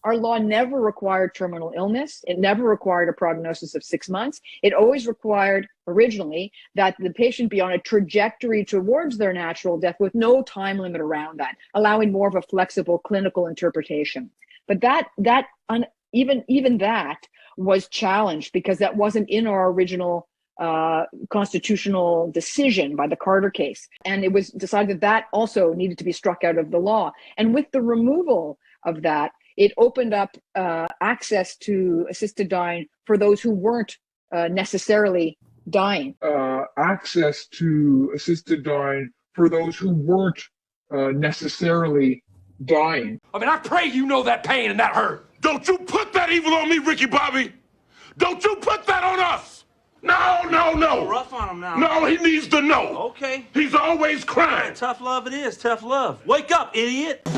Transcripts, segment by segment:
Our law never required terminal illness. It never required a prognosis of 6 months. It always required, originally, that the patient be on a trajectory towards their natural death with no time limit around that, allowing more of a flexible clinical interpretation. But even that was challenged because that wasn't in our original constitutional decision by the Carter case. And it was decided that also needed to be struck out of the law. And with the removal of that, it opened up access to assisted dying for those who weren't necessarily dying. Access to assisted dying for those who weren't necessarily dying. I mean, I pray you know that pain and that hurt. Don't you put that evil on me, Ricky Bobby. Don't you put that on us. No. Rough on him now. No, he needs to know. Okay. He's always crying. Yeah, tough love it is, tough love. Wake up, idiot.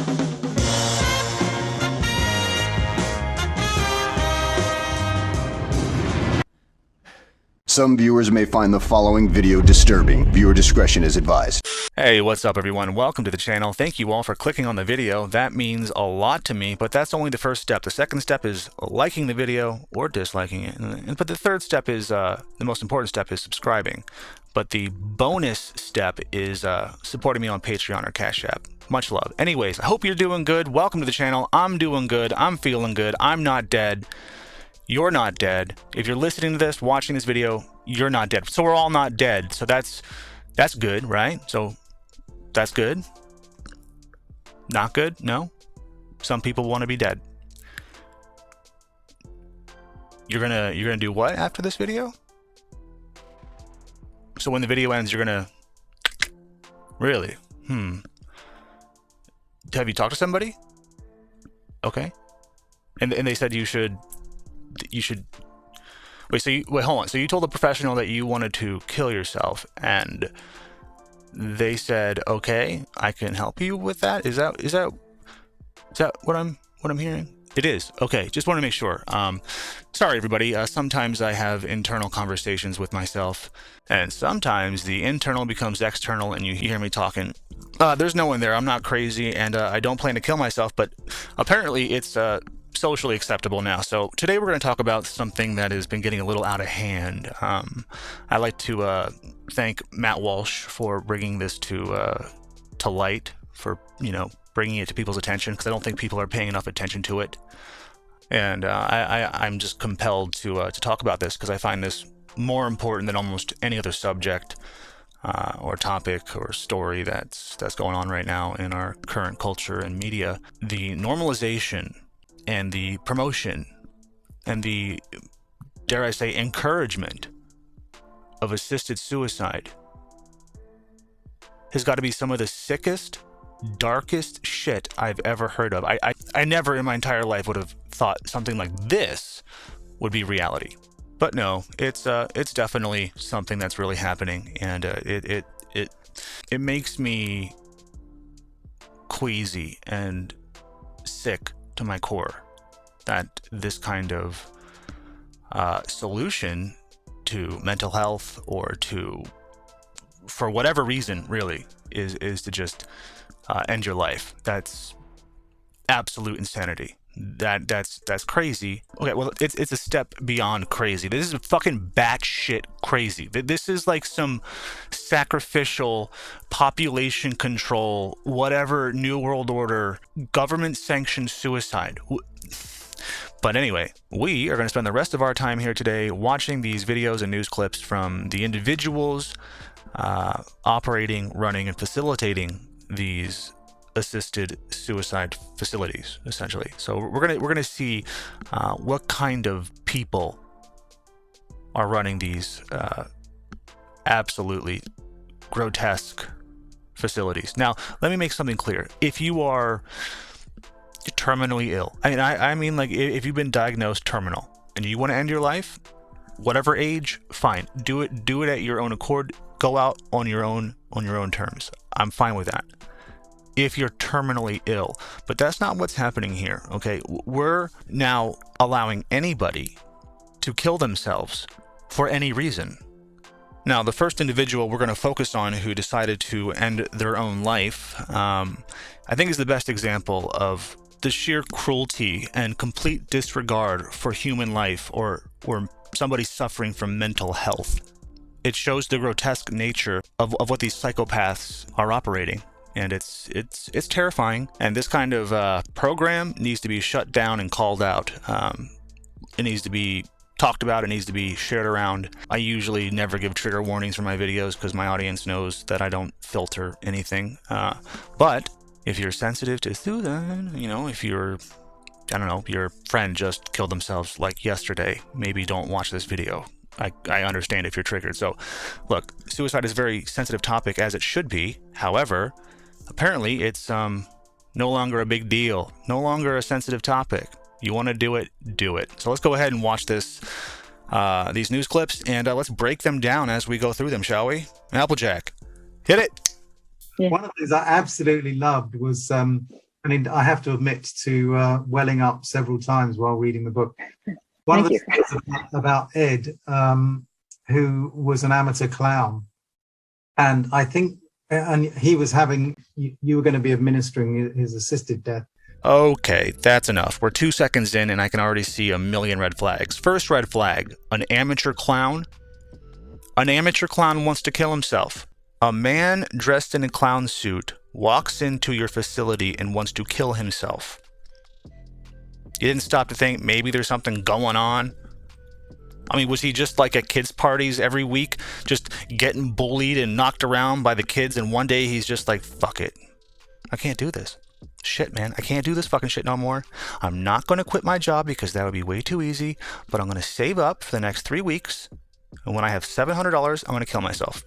Some viewers may find the following video disturbing. Viewer discretion is advised. Hey, what's up everyone? Welcome to the channel. Thank you all for clicking on the video. That means a lot to me, but that's only the first step. The second step is liking the video or disliking it. But the third step is, the most important step is subscribing. But the bonus step is supporting me on Patreon or CashApp. Much love. Anyways, I hope you're doing good. Welcome to the channel. I'm doing good. I'm feeling good. I'm not dead. You're not dead. If you're listening to this, watching this video, you're not dead. So we're all not dead. So that's good, right? So that's good. Not good? No. Some people want to be dead. You're gonna do what after this video? So when the video ends, you're gonna really? Have you talked to somebody? Okay. And they said you should wait, hold on. So you told a professional that you wanted to kill yourself, and they said, okay, I can help you with that. Is that what I'm hearing? It is. Okay, just want to make sure. Sorry everybody, sometimes I have internal conversations with myself, and sometimes the internal becomes external and you hear me talking. There's no one there. I'm not crazy, and I don't plan to kill myself, but apparently it's socially acceptable now. So today we're going to talk about something that has been getting a little out of hand. I'd like to thank Matt Walsh for bringing this to light, for bringing it to people's attention, because I don't think people are paying enough attention to it. And I'm just compelled to talk about this because I find this more important than almost any other subject or topic or story that's going on right now in our current culture and media. The normalization and the promotion and the, dare I say, encouragement of assisted suicide has got to be some of the sickest, darkest shit I've ever heard of. I never in my entire life would have thought something like this would be reality. But no, it's definitely something that's really happening, and it makes me queasy and sick to my core that this kind of solution to mental health, or for whatever reason really, is to just end your life. That's absolute insanity. That's crazy. Okay, well, it's a step beyond crazy. This is fucking batshit crazy. This is like some sacrificial population control, whatever, New World Order, government sanctioned suicide. But anyway, we are going to spend the rest of our time here today watching these videos and news clips from the individuals operating, running, and facilitating these assisted suicide facilities, essentially. So we're gonna see what kind of people are running these absolutely grotesque facilities. Now, let me make something clear. If you are terminally ill, I mean like if you've been diagnosed terminal and you want to end your life, whatever age, fine, do it at your own accord. Go out on your own terms. I'm fine with that if you're terminally ill, but that's not what's happening here. Okay, we're now allowing anybody to kill themselves for any reason. Now, the first individual we're going to focus on who decided to end their own life, I think is the best example of the sheer cruelty and complete disregard for human life or somebody suffering from mental health. It shows the grotesque nature of what these psychopaths are operating. And it's terrifying. And this kind of program needs to be shut down and called out. It needs to be talked about. It needs to be shared around. I usually never give trigger warnings for my videos because my audience knows that I don't filter anything. But if you're sensitive to that, you know, if you're, I don't know, your friend just killed themselves like yesterday, maybe don't watch this video. I understand if you're triggered. So look, suicide is a very sensitive topic, as it should be. However, apparently it's no longer a big deal, no longer a sensitive topic. You want to do it, do it. So let's go ahead and watch these news clips, and let's break them down as we go through them, shall we? Applejack, hit it. Yeah. One of the things I absolutely loved was, I mean, I have to admit to welling up several times while reading the book. One of the things about Ed, who was an amateur clown, and I think, and he was having, you were going to be administering his assisted death. Okay, that's enough. We're 2 seconds in and I can already see a million red flags. First red flag, an amateur clown. An amateur clown wants to kill himself. A man dressed in a clown suit walks into your facility and wants to kill himself. You didn't stop to think maybe there's something going on? I mean, was he just like at kids' parties every week, just getting bullied and knocked around by the kids, and one day he's just like, fuck it, I can't do this. Shit, man, I can't do this fucking shit no more. I'm not going to quit my job because that would be way too easy, but I'm going to save up for the next 3 weeks, and when I have $700, I'm going to kill myself.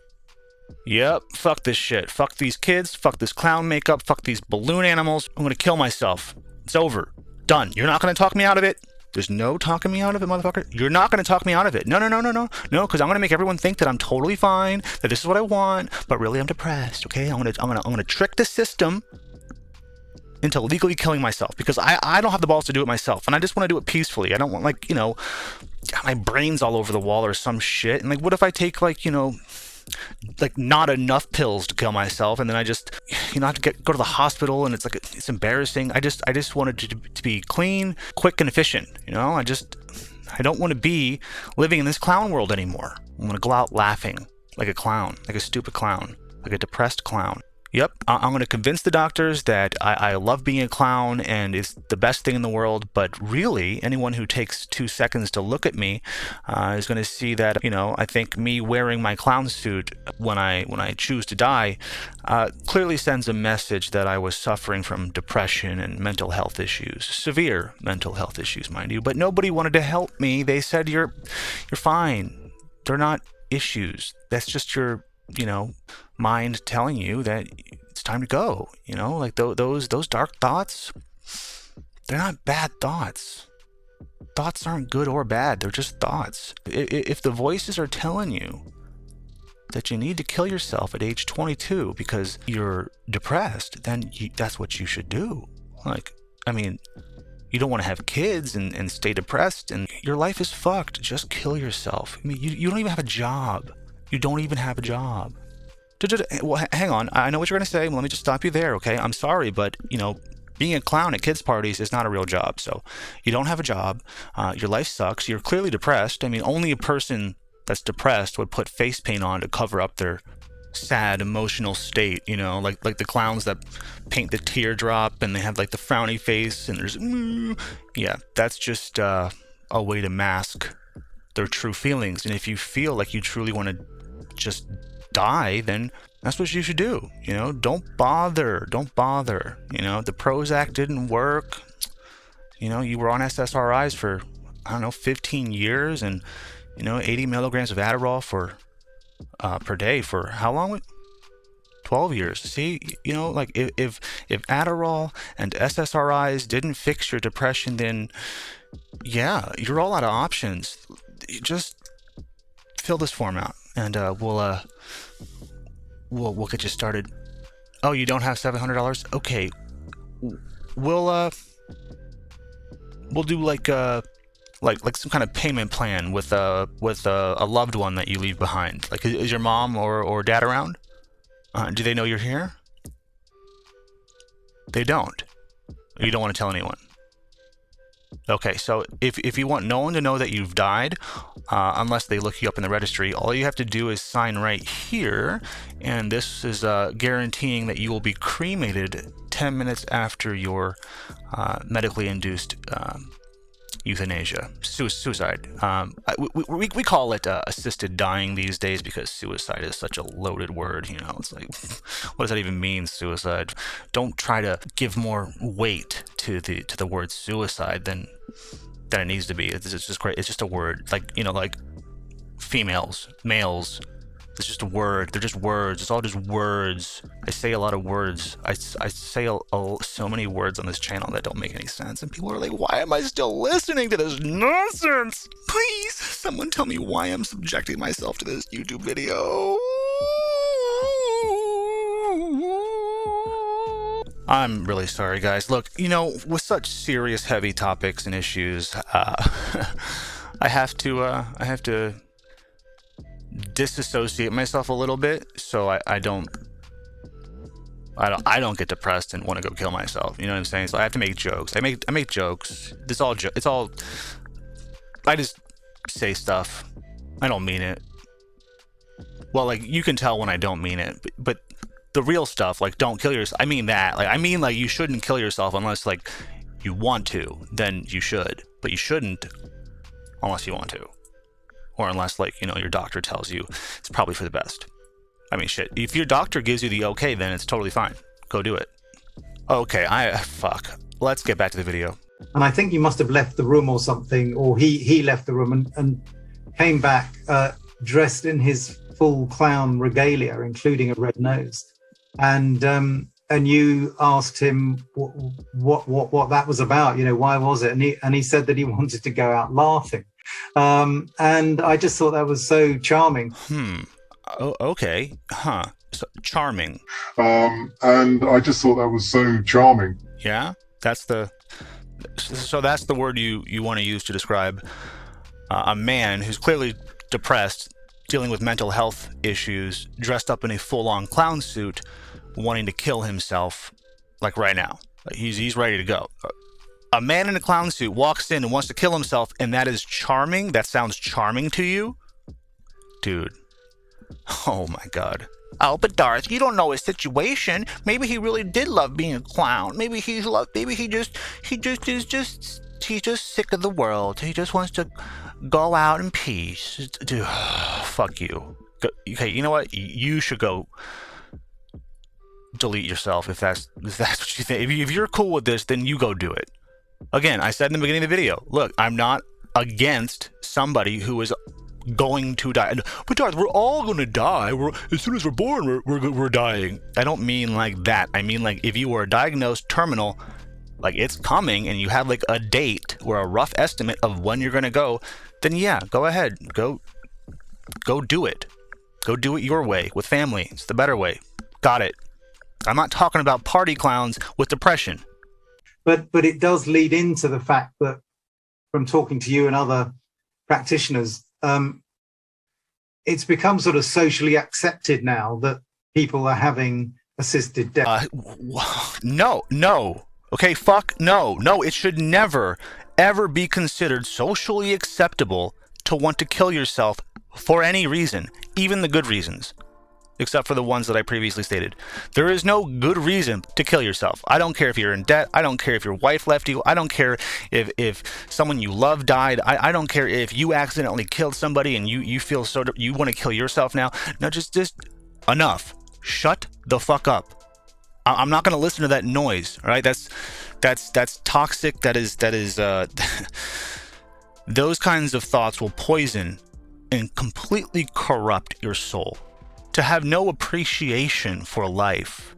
Yep, fuck this shit. Fuck these kids, fuck this clown makeup, fuck these balloon animals. I'm going to kill myself. It's over. Done. You're not going to talk me out of it. There's no talking me out of it, motherfucker. You're not going to talk me out of it. No, because I'm going to make everyone think that I'm totally fine, that this is what I want, but really I'm depressed, okay? I'm going to trick the system into legally killing myself because I don't have the balls to do it myself, and I just want to do it peacefully. I don't want, like, you know, my brain's all over the wall or some shit, and like, what if I take, like, you know, like not enough pills to kill myself, and then I just, you know, have to go to the hospital, and it's like, it's embarrassing. I just wanted to be clean, quick, and efficient. You know, I don't want to be living in this clown world anymore. I want to go out laughing like a clown, like a stupid clown, like a depressed clown. Yep, I'm going to convince the doctors that I love being a clown and it's the best thing in the world, but really, anyone who takes 2 seconds to look at me is going to see that, you know, I think me wearing my clown suit when I choose to die clearly sends a message that I was suffering from depression and mental health issues, severe mental health issues, mind you, but nobody wanted to help me. They said, you're fine. They're not issues. That's just your, you know, mind telling you that it's time to go. You know, like those dark thoughts, they're not bad thoughts. Thoughts aren't good or bad, they're just thoughts. If the voices are telling you that you need to kill yourself at age 22 because you're depressed, then that's what you should do. Like, I mean, you don't want to have kids and stay depressed and your life is fucked. Just kill yourself. I mean, you don't even have a job. You don't even have a job. Well, hang on. I know what you're going to say. Well, let me just stop you there, okay? I'm sorry, but, you know, being a clown at kids' parties is not a real job. So you don't have a job. Your life sucks. You're clearly depressed. I mean, only a person that's depressed would put face paint on to cover up their sad emotional state, you know, like the clowns that paint the teardrop and they have like the frowny face and there's, yeah, that's just a way to mask their true feelings. And if you feel like you truly want to just die, then that's what you should do. You know, don't bother. You know, the Prozac didn't work. You know, you were on SSRIs for, I don't know, 15 years and, you know, 80 milligrams of Adderall per day for how long? 12 years. See, you know, like if Adderall and SSRIs didn't fix your depression, then yeah, you're all out of options. You just fill this form out and we'll get you started. Oh, you don't have $700? Okay, we'll do like some kind of payment plan with a loved one that you leave behind. Like, is your mom or dad around? Do they know you're here? They don't. You don't want to tell anyone. Okay, so if you want no one to know that you've died, unless they look you up in the registry, all you have to do is sign right here, and this is guaranteeing that you will be cremated 10 minutes after your medically induced euthanasia, suicide. We call it assisted dying these days because suicide is such a loaded word. You know, it's like, what does that even mean, suicide? Don't try to give more weight to the word suicide than it needs to be. It's just great. It's just a word, like, you know, like females, males. It's just a word. They're just words. It's all just words. I say a lot of words. I say so many words on this channel that don't make any sense. And people are like, why am I still listening to this nonsense? Please, someone tell me why I'm subjecting myself to this YouTube video. I'm really sorry, guys. Look, you know, with such serious, heavy topics and issues, I have to disassociate myself a little bit, so I don't get depressed and want to go kill myself. You know what I'm saying? So I have to make jokes. I make jokes. It's all. I just say stuff. I don't mean it. Well, like, you can tell when I don't mean it, but the real stuff, like, don't kill yourself. I mean that. Like, I mean, like, you shouldn't kill yourself unless, like, you want to. Then you should, but you shouldn't unless you want to. Or unless, like, you know, your doctor tells you it's probably for the best. I mean, shit. If your doctor gives you the okay, then it's totally fine. Go do it. Okay, fuck. Let's get back to the video. And I think you must have left the room or something, or he left the room and came back dressed in his full clown regalia, including a red nose. And you asked him what that was about. You know, why was it? And he said that he wanted to go out laughing. And I just thought that was so charming. Oh, okay. Huh. So, charming. And I just thought that was so charming. Yeah? That's the word you want to use to describe a man who's clearly depressed, dealing with mental health issues, dressed up in a full-on clown suit, wanting to kill himself, like, right now. Like, he's ready to go. A man in a clown suit walks in and wants to kill himself, and that is charming? That sounds charming to you? Dude. Oh my god. Oh, but Darth, you don't know his situation. Maybe he really did love being a clown. Maybe he's just sick of the world. He just wants to go out in peace. Dude, fuck you. Okay, you know what? You should go delete yourself if that's what you think. If you're cool with this, then you go do it. Again, I said in the beginning of the video, look, I'm not against somebody who is going to die. But Darth, we're all going to die. As soon as we're born, we're dying. I don't mean like that. I mean, like, if you were diagnosed terminal, like, it's coming, and you have, like, a date or a rough estimate of when you're going to go, then yeah, go ahead. Go do it. Go do it your way, with family. It's the better way. Got it. I'm not talking about party clowns with depression. But it does lead into the fact that, from talking to you and other practitioners, it's become sort of socially accepted now that people are having assisted death. No. Okay, fuck no. No, it should never, ever be considered socially acceptable to want to kill yourself for any reason, even the good reasons. Except for the ones that I previously stated. There is no good reason to kill yourself. I don't care if you're in debt. I don't care if your wife left you. I don't care if someone you love died. I don't care if you accidentally killed somebody and you feel you want to kill yourself now. No, just enough. Shut the fuck up. I'm not going to listen to that noise. All right, that's toxic. That is those kinds of thoughts will poison and completely corrupt your soul. To have no appreciation for life.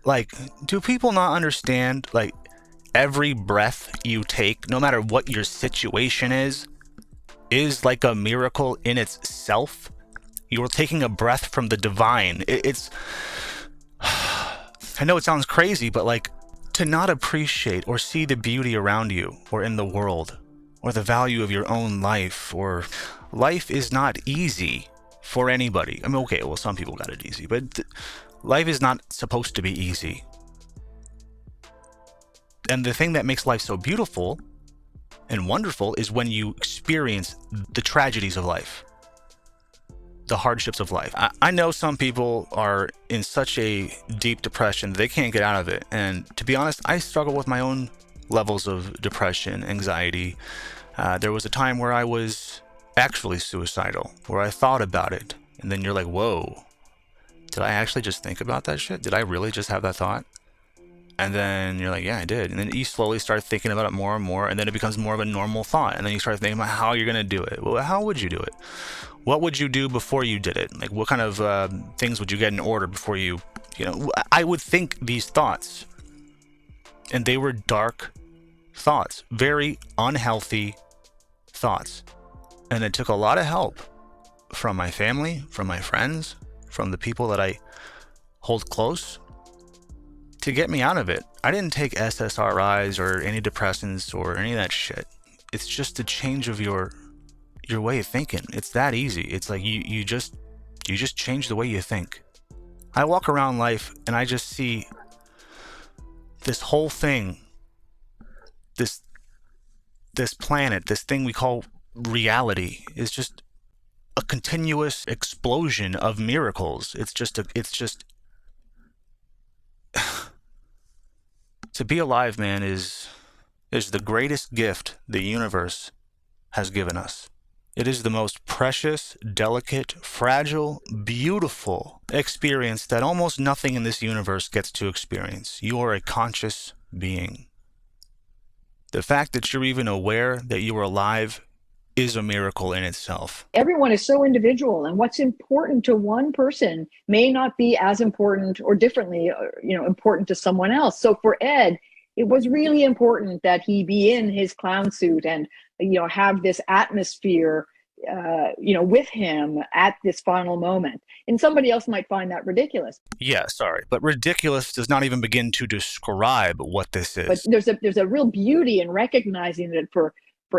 Like, do people not understand, like, every breath you take, no matter what your situation is like a miracle in itself? You're taking a breath from the divine. It's I know it sounds crazy, but, like, to not appreciate or see the beauty around you or in the world or the value of your own life, or life is not easy for anybody. I mean, okay, well, some people got it easy, but life is not supposed to be easy. And the thing that makes life so beautiful and wonderful is when you experience the tragedies of life, the hardships of life. I know some people are in such a deep depression, they can't get out of it. And to be honest, I struggle with my own levels of depression, anxiety. There was a time where I was actually suicidal, where I thought about it. And then you're like, whoa, did I actually just think about that shit? Did I really just have that thought? And then you're like, yeah, I did. And then you slowly start thinking about it more and more, and then it becomes more of a normal thought. And then you start thinking about how you're going to do it. Well, how would you do it? What would you do before you did it? Like, what kind of things would you get in order before you know, I would think these thoughts. And they were dark thoughts, very unhealthy thoughts. And it took a lot of help from my family, from my friends, from the people that I hold close to get me out of it. I didn't take SSRIs or antidepressants or any of that shit. It's just a change of your way of thinking. It's that easy. It's like you just change the way you think. I walk around life and I just see this whole thing, this planet, this thing we call reality is just a continuous explosion of miracles. It's just to be alive, man, is the greatest gift the universe has given us. It is the most precious, delicate, fragile, beautiful experience that almost nothing in this universe gets to experience. You are a conscious being. The fact that you're even aware that you are alive is a miracle in itself. Everyone is so individual, and what's important to one person may not be as important or differently, important to someone else. So for Ed, it was really important that he be in his clown suit and, have this atmosphere, with him at this final moment. And somebody else might find that ridiculous. Yeah, sorry, but ridiculous does not even begin to describe what this is. But there's a real beauty in recognizing that for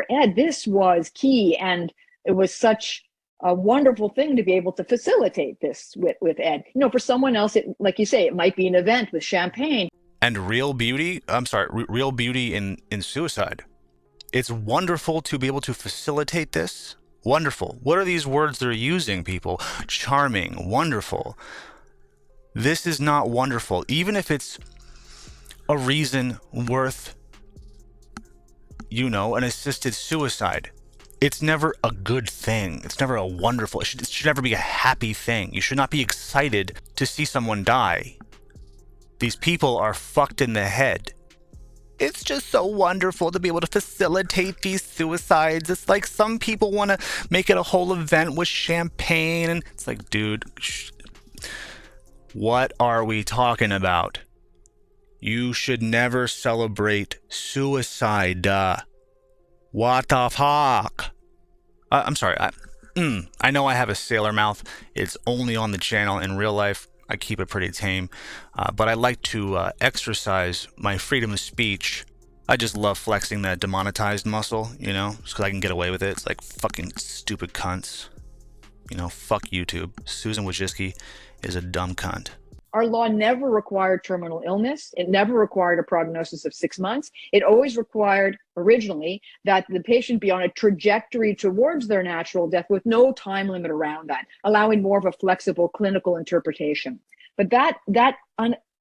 Ed, this was key, and it was such a wonderful thing to be able to facilitate this with Ed. For someone else, like you say, it might be an event with champagne. And real beauty in suicide. It's wonderful to be able to facilitate this. Wonderful. What are these words they're using, people? Charming, wonderful. This is not wonderful, even if it's a reason worth an assisted suicide. It's never a good thing. It's never a wonderful, it should never be a happy thing. You should not be excited to see someone die. These people are fucked in the head. It's just so wonderful to be able to facilitate these suicides. It's like some people want to make it a whole event with champagne, and it's like, dude, what are we talking about? You should never celebrate suicide. What the fuck? I'm sorry. I know I have a sailor mouth. It's only on the channel. In real life, I keep it pretty tame. But I like to exercise my freedom of speech. I just love flexing that demonetized muscle, just because I can get away with it. It's like fucking stupid cunts. Fuck YouTube. Susan Wojcicki is a dumb cunt. Our law never required terminal illness. It never required a prognosis of 6 months. It always required, originally, that the patient be on a trajectory towards their natural death with no time limit around that, allowing more of a flexible clinical interpretation. But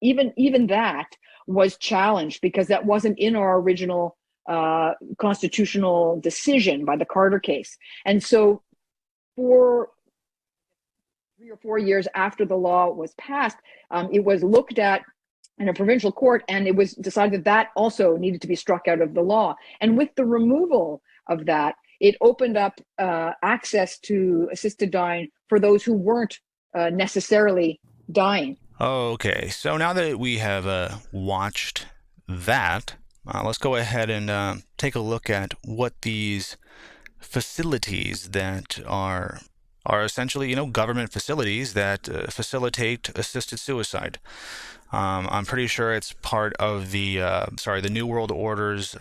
even that was challenged because that wasn't in our original constitutional decision by the Carter case. And so for 3 or 4 years after the law was passed, it was looked at in a provincial court, and it was decided that also needed to be struck out of the law. And with the removal of that, it opened up access to assisted dying for those who weren't necessarily dying. Okay, so now that we have watched that, let's go ahead and take a look at what these facilities that are essentially, government facilities that facilitate assisted suicide. I'm pretty sure it's part of the New World Order's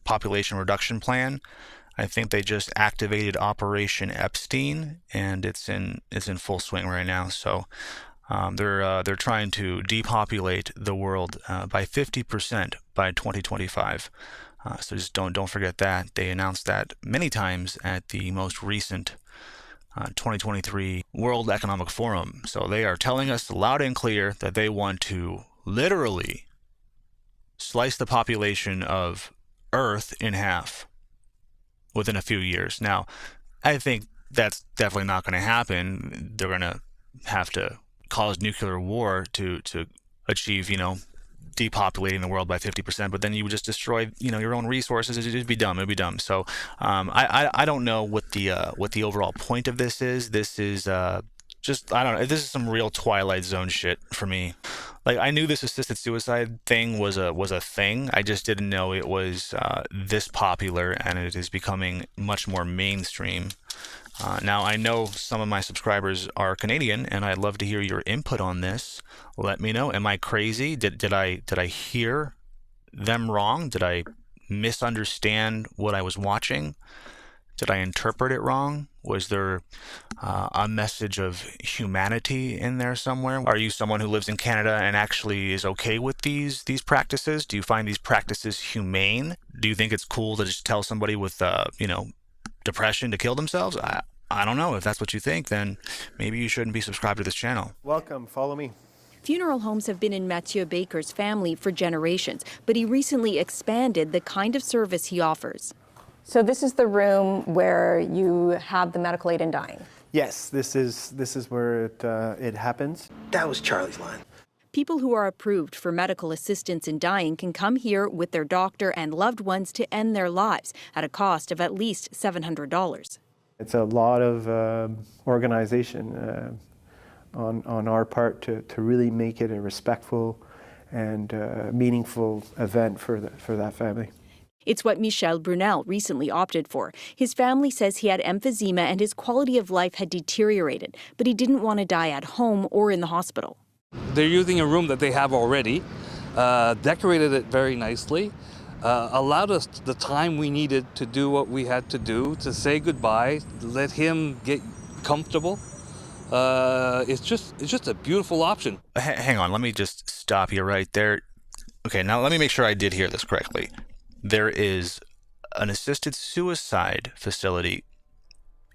population reduction plan. I think they just activated Operation Epstein, and it's in full swing right now. So They're trying to depopulate the world by 50% by 2025. So just don't forget that. They announced that many times at the most recent 2023 World Economic Forum. So they are telling us loud and clear that they want to literally slice the population of Earth in half within a few years. Now, I think that's definitely not going to happen. They're going to have to cause nuclear war to achieve, depopulating the world by 50%, but then you would just destroy, your own resources. It'd be dumb. It'd be dumb. So I don't know what the overall point of this is. This is just, I don't know. This is some real Twilight Zone shit for me. Like, I knew this assisted suicide thing was a thing. I just didn't know it was this popular, and it is becoming much more mainstream. Now, I know some of my subscribers are Canadian, and I'd love to hear your input on this. Let me know. Am I crazy? Did I hear them wrong? Did I misunderstand what I was watching? Did I interpret it wrong? Was there a message of humanity in there somewhere? Are you someone who lives in Canada and actually is okay with these practices? Do you find these practices humane? Do you think it's cool to just tell somebody with depression to kill themselves? I don't know. If that's what you think, then maybe you shouldn't be subscribed to this channel. Welcome, follow me. Funeral homes have been in Mathieu Baker's family for generations, but he recently expanded the kind of service he offers. So this is the room where you have the medical aid in dying? Yes, this is where it happens. That was Charlie's line. People who are approved for medical assistance in dying can come here with their doctor and loved ones to end their lives at a cost of at least $700. It's a lot of organization on our part to really make it a respectful and meaningful event for that family. It's what Michel Brunel recently opted for. His family says he had emphysema and his quality of life had deteriorated, but he didn't want to die at home or in the hospital. They're using a room that they have already, decorated it very nicely, allowed us the time we needed to do what we had to do, to say goodbye, let him get comfortable. It's just a beautiful option. Hang on, let me just stop you right there. Okay, now let me make sure I did hear this correctly. There is an assisted suicide facility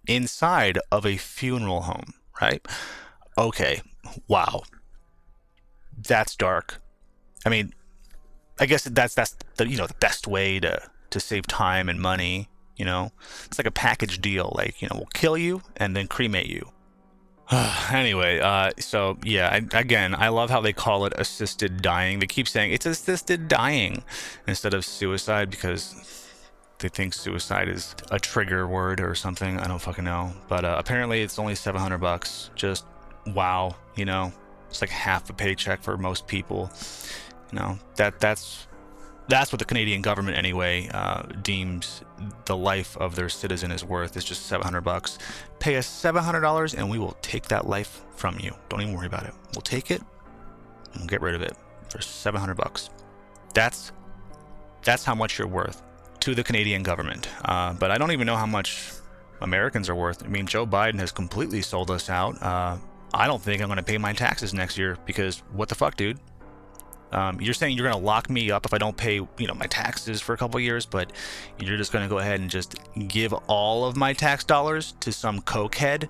inside of a funeral home, right? Okay, wow. That's dark. I mean, I guess that's the best way to save time and money, It's like a package deal, like, we'll kill you and then cremate you. Anyway, so yeah, again, I love how they call it assisted dying. They keep saying it's assisted dying instead of suicide because they think suicide is a trigger word or something. I don't fucking know. But apparently it's only $700. Just wow, it's like half a paycheck for most people. That's what the Canadian government anyway deems the life of their citizen is worth. It's just $700. Pay us $700 and we will take that life from you. Don't even worry about it. We'll take it and we'll get rid of it for $700. That's how much you're worth to the Canadian government. But I don't even know how much Americans are worth. I mean, Joe Biden has completely sold us out. I don't think I'm going to pay my taxes next year because what the fuck, dude? You're saying you're going to lock me up if I don't pay, my taxes for a couple of years, but you're just going to go ahead and just give all of my tax dollars to some cokehead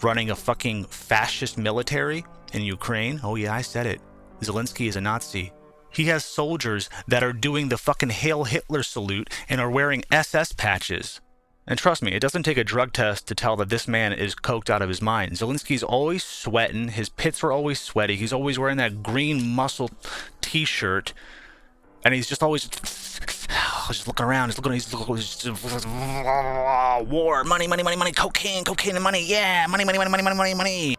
running a fucking fascist military in Ukraine? Oh yeah, I said it. Zelensky is a Nazi. He has soldiers that are doing the fucking Hail Hitler salute and are wearing SS patches. And trust me, it doesn't take a drug test to tell that this man is coked out of his mind. Zelensky's always sweating. His pits are always sweaty. He's always wearing that green muscle t-shirt. And he's just always just looking around. He's war, money, cocaine and money. Yeah, money.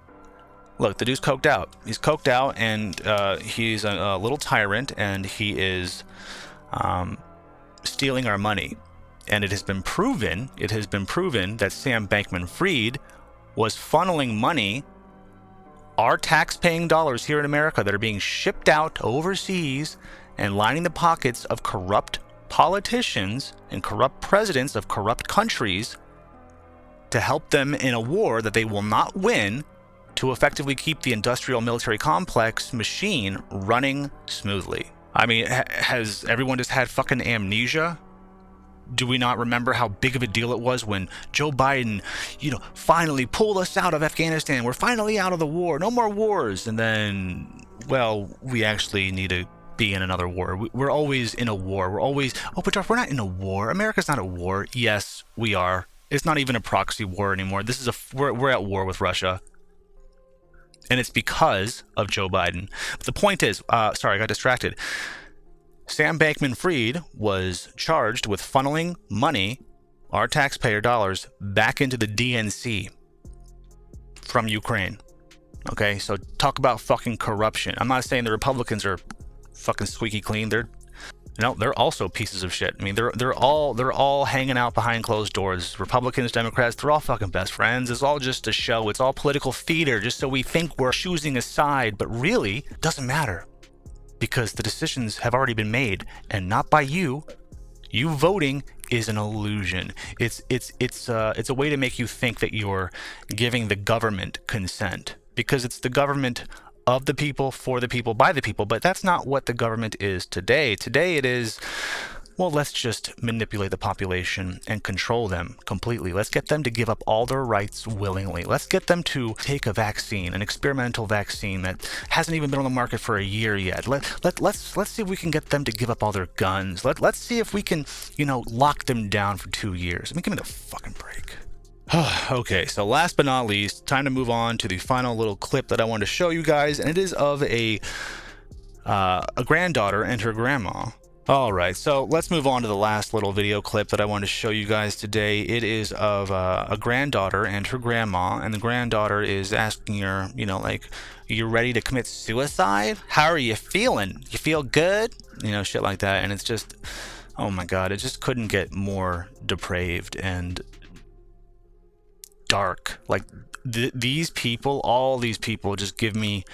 Look, the dude's coked out. He's coked out, and he's a little tyrant, and he is stealing our money. And it has been proven that Sam Bankman-Fried was funneling money, our tax-paying dollars here in America that are being shipped out overseas and lining the pockets of corrupt politicians and corrupt presidents of corrupt countries to help them in a war that they will not win, to effectively keep the industrial military complex machine running smoothly. I mean, has everyone just had fucking amnesia? Do we not remember how big of a deal it was when Joe Biden, finally pulled us out of Afghanistan? We're finally out of the war. No more wars. And then, well, we actually need to be in another war. We're always in a war. We're always, but Darth, we're not in a war. America's not at war. Yes, we are. It's not even a proxy war anymore. This is we're at war with Russia. And it's because of Joe Biden. But the point is, sorry, I got distracted. Sam Bankman-Fried was charged with funneling money, our taxpayer dollars, back into the DNC from Ukraine. Okay, so talk about fucking corruption. I'm not saying the Republicans are fucking squeaky clean. They're also pieces of shit. I mean, they're all hanging out behind closed doors. Republicans, Democrats, they're all fucking best friends. It's all just a show. It's all political theater, just so we think we're choosing a side, but really, it doesn't matter. Because the decisions have already been made, and not by you. You voting is an illusion. It's a way to make you think that you're giving the government consent, because it's the government of the people, for the people, by the people. But that's not what the government is today. Today it is, well, let's just manipulate the population and control them completely. Let's get them to give up all their rights willingly. Let's get them to take a vaccine, an experimental vaccine that hasn't even been on the market for a year yet. Let's see if we can get them to give up all their guns. Let's see if we can, lock them down for 2 years. I mean, give me the fucking break. Okay, so last but not least, time to move on to the final little clip that I wanted to show you guys, and it is of a granddaughter and her grandma. All right, so let's move on to the last little video clip that I wanted to show you guys today. It is of a granddaughter and her grandma, and the granddaughter is asking her, are you ready to commit suicide? How are you feeling? You feel good? Shit like that. And it's just, oh my God, it just couldn't get more depraved and dark. Like these people, all these people just give me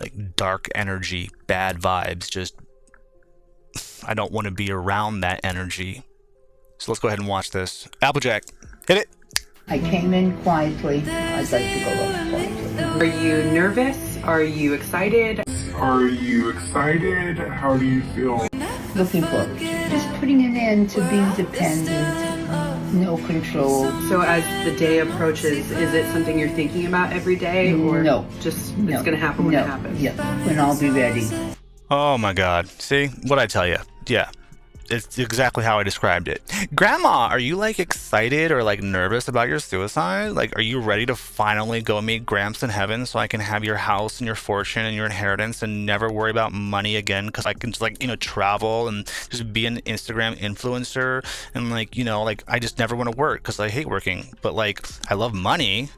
like dark energy, bad vibes, just I don't want to be around that energy. So let's go ahead and watch this. Applejack, hit it. I came in quietly. I'd like to go out quietly. Are you nervous? Are you excited? Are you excited? How do you feel? Looking forward to it. Just putting an end to being dependent, no control. So as the day approaches, is it something you're thinking about every day? Or no. Just it's going to happen when it happens? Yeah, when I'll be ready. Oh my God. See what I tell you? Yeah, it's exactly how I described it. Grandma, are you like excited or like nervous about your suicide? Like, are you ready to finally go meet Gramps in heaven so I can have your house and your fortune and your inheritance and never worry about money again? Because I can just travel and just be an Instagram influencer and I just never want to work because I hate working. But I love money.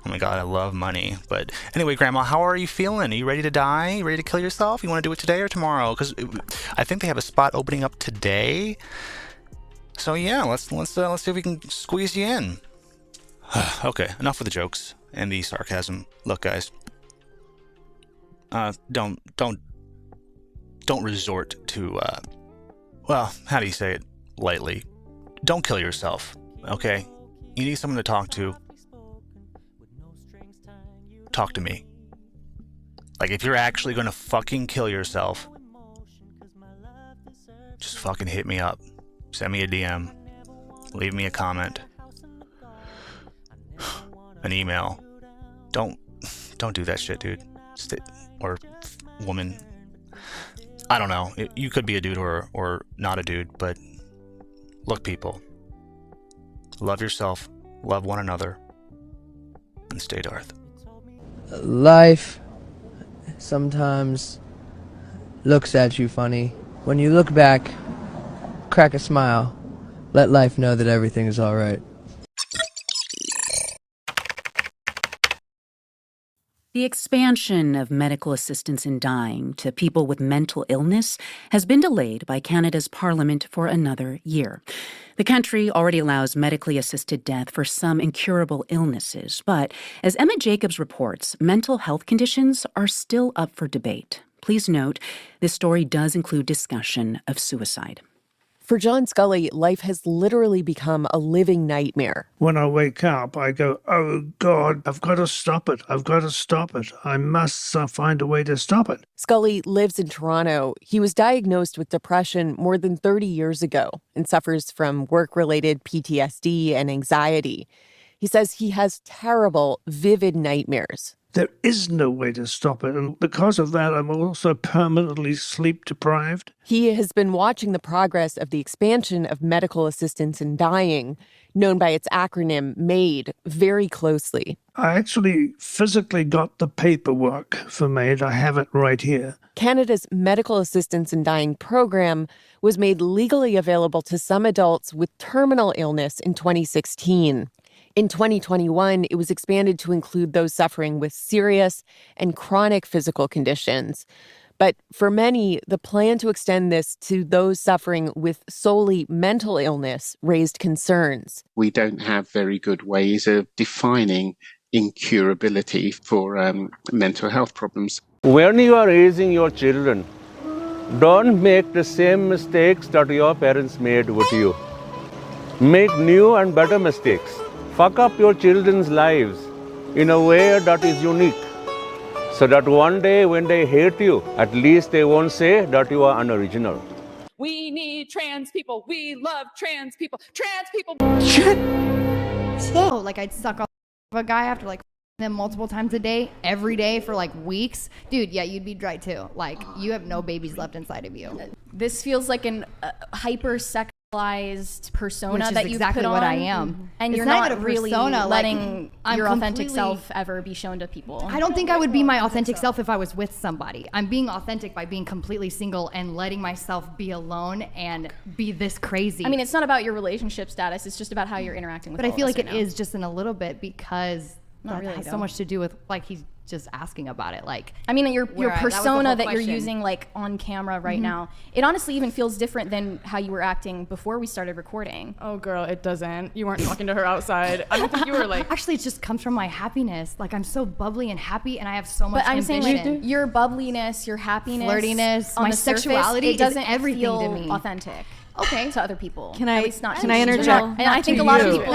Oh my God, I love money. But anyway, Grandma, how are you feeling? Are you ready to die? You ready to kill yourself? You want to do it today or tomorrow? Because I think they have a spot opening up today. So yeah, let's see if we can squeeze you in. Okay, enough with the jokes and the sarcasm. Look, guys, don't resort to well, how do you say it lightly? Don't kill yourself. Okay, you need someone to talk to. Talk to me. If you're actually gonna fucking kill yourself, just fucking hit me up. Send me a DM. Leave me a comment. An email. Don't do that shit, dude. Or woman. I don't know. You could be a dude or not a dude, but look, people. Love yourself, love one another, and stay Darth. Life sometimes looks at you funny. When you look back, crack a smile. Let life know that everything is all right. The expansion of medical assistance in dying to people with mental illness has been delayed by Canada's Parliament for another year. The country already allows medically assisted death for some incurable illnesses, but as Emma Jacobs reports, mental health conditions are still up for debate. Please note, this story does include discussion of suicide. For John Scully, life has literally become a living nightmare. When I wake up, I go, oh God, I've got to stop it. I've got to stop it. I must find a way to stop it. Scully lives in Toronto. He was diagnosed with depression more than 30 years ago and suffers from work-related PTSD and anxiety. He says he has terrible, vivid nightmares. There is no way to stop it. And because of that, I'm also permanently sleep deprived. He has been watching the progress of the expansion of medical assistance in dying, known by its acronym MAID, very closely. I actually physically got the paperwork for MAID. I have it right here. Canada's Medical Assistance in Dying program was made legally available to some adults with terminal illness in 2016. In 2021, it was expanded to include those suffering with serious and chronic physical conditions. But for many, the plan to extend this to those suffering with solely mental illness raised concerns. We don't have very good ways of defining incurability for mental health problems. When you are raising your children, don't make the same mistakes that your parents made with you. Make new and better mistakes. Fuck up your children's lives in a way that is unique, so that one day when they hate you, at least they won't say that you are unoriginal. We need trans people. We love trans people. Trans people. Shit. Oh, like I'd suck off a guy after like them multiple times a day, every day for like weeks. Dude, yeah, you'd be dry too. Like you have no babies left inside of you. This feels like an hyper-sexualized persona that you've exactly put on, what I am. and It's you're not not even a really persona, letting like, your I'm authentic completely- self ever be shown to people. I don't think I would be my authentic self if I was with somebody. I'm being authentic by being completely single and letting myself be alone and be this crazy. I mean, it's not about your relationship status. It's just about how you're interacting with but I all feel of us like right it now. is just in a little bit because Not that really, has so though. much to do with like he's just asking about it. Like I mean, your that was the persona whole that you're question. using like on camera right Mhm. now, it honestly even feels different than how you were acting before we started recording. Oh, girl, it doesn't. You weren't talking to her outside. I don't think you were like. Actually, it just comes from my happiness. Like I'm so bubbly and happy, and I have so much But I'm saying ambition. like your bubbliness, your happiness, flirtiness, on my the surface, sexuality it doesn't is everything feel to me. authentic. Okay, to other people. Can I- At least not can to I me. interject And I not think to a lot of you? people